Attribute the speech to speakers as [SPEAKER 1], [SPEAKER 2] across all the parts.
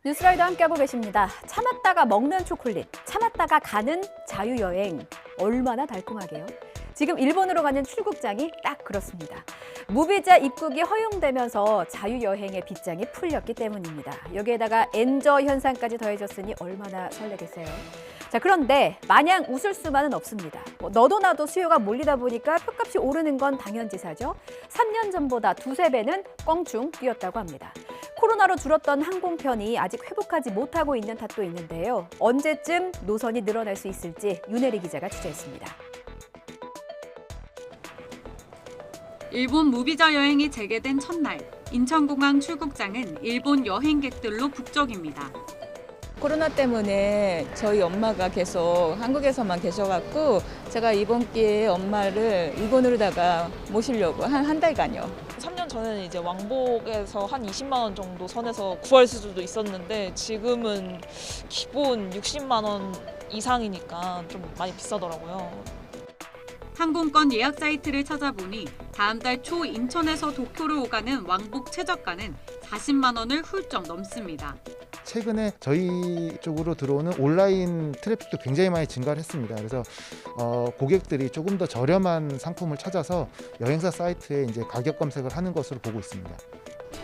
[SPEAKER 1] 뉴스라이더 함께하고 계십니다. 참았다가 먹는 초콜릿, 참았다가 가는 자유여행. 얼마나 달콤하게요. 지금 일본으로 가는 출국장이 딱 그렇습니다. 무비자 입국이 허용되면서 자유여행의 빗장이 풀렸기 때문입니다. 여기에다가 엔저 현상까지 더해졌으니 얼마나 설레겠어요. 자, 그런데 마냥 웃을 수만은 없습니다. 너도 나도 수요가 몰리다 보니까 표값이 오르는 건 당연지사죠. 3년 전보다 두세 배는 껑충 뛰었다고 합니다. 코로나로 줄었던 항공편이 아직 회복하지 못하고 있는 탓도 있는데요. 언제쯤 노선이 늘어날 수 있을지 윤혜리 기자가 취재했습니다.
[SPEAKER 2] 일본 무비자 여행이 재개된 첫날, 인천공항 출국장은 일본 여행객들로 북적입니다.
[SPEAKER 3] 코로나 때문에 저희 엄마가 계속 한국에서만 계셔갖고 제가 이번 기회에 엄마를 일본으로다가 모시려고 한 달간요.
[SPEAKER 4] 3년 전에는 이제 왕복에서 한 20만 원 정도 선에서 구할 수도 있었는데 지금은 기본 60만 원 이상이니까 좀 많이 비싸더라고요.
[SPEAKER 2] 항공권 예약 사이트를 찾아보니 다음 달 초 인천에서 도쿄로 오가는 왕복 최저가는 40만 원을 훌쩍 넘습니다.
[SPEAKER 5] 최근에 저희 쪽으로 들어오는 온라인 트래픽도 굉장히 많이 증가를 했습니다. 그래서 고객들이 조금 더 저렴한 상품을 찾아서 여행사 사이트에 이제 가격 검색을 하는 것으로 보고 있습니다.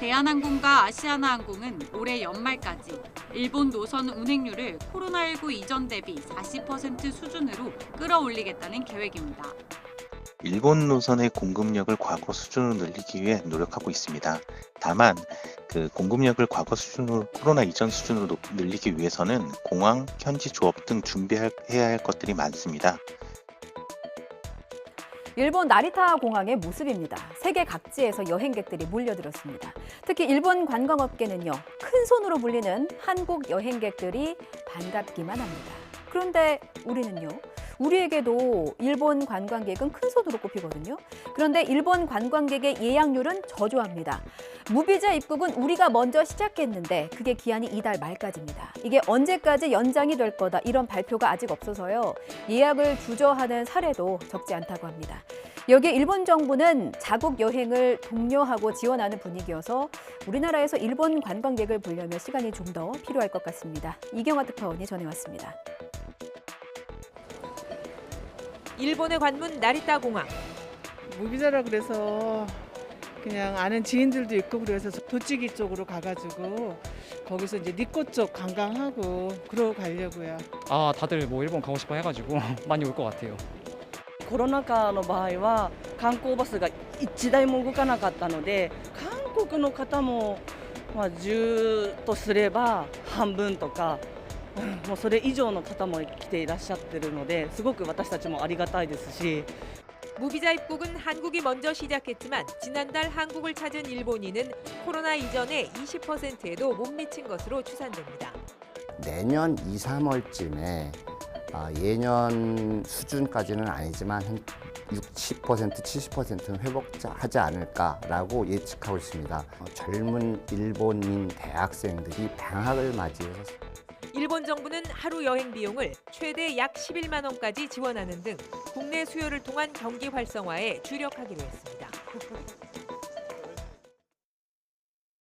[SPEAKER 2] 대한항공과 아시아나항공은 올해 연말까지 일본 노선 운행률을 코로나19 이전 대비 40% 수준으로 끌어올리겠다는 계획입니다.
[SPEAKER 6] 일본 노선의 공급력을 과거 수준으로 늘리기 위해 노력하고 있습니다. 다만 그 공급력을 과거 수준으로 코로나 이전 수준으로 늘리기 위해서는 공항, 현지 조업 등 준비해야 할 것들이 많습니다.
[SPEAKER 1] 일본 나리타 공항의 모습입니다. 세계 각지에서 여행객들이 몰려들었습니다. 특히 일본 관광업계는요, 큰 손으로 불리는 한국 여행객들이 반갑기만 합니다. 그런데 우리는요, 우리에게도 일본 관광객은 큰 손으로 꼽히거든요. 그런데 일본 관광객의 예약률은 저조합니다. 무비자 입국은 우리가 먼저 시작했는데 그게 기한이 이달 말까지입니다. 이게 언제까지 연장이 될 거다 이런 발표가 아직 없어서요. 예약을 주저하는 사례도 적지 않다고 합니다. 여기에 일본 정부는 자국 여행을 독려하고 지원하는 분위기여서 우리나라에서 일본 관광객을 보려면 시간이 좀 더 필요할 것 같습니다. 이경화 특파원이 전해왔습니다.
[SPEAKER 7] 일본의 관문 나리타 공항.
[SPEAKER 8] 무비자라 그래서 그냥 아는 지인들도 있고 그래서 도찌기 쪽으로 가가지고 거기서 이제 니코 쪽 관광하고 그러고 가려고요.
[SPEAKER 9] 다들 뭐 일본 가고 싶어 해가지고 많이 올 것 같아요.
[SPEAKER 10] コロナ禍の場合は観光バスが1台も動かなかったので、韓国の方も10とすれば半分とか、もうそれ以上の方も来ていらっしゃってるので、すごく私たちもありがたいですし。
[SPEAKER 7] 무비자 입국은 한국이 먼저 시작했지만 지난달 한국을 찾은 일본인은 코로나 이전의 20%에도 못 미친 것으로 추산됩니다.
[SPEAKER 11] 내년 2, 3월쯤에 예년 수준까지는 아니지만 한 60%, 70%는 회복하지 않을까라고 예측하고 있습니다. 젊은 일본인 대학생들이 방학을 맞이해서
[SPEAKER 7] 일본 정부는 하루 여행 비용을 최대 약 11만 원까지 지원하는 등 국내 수요를 통한 경기 활성화에 주력하기로 했습니다.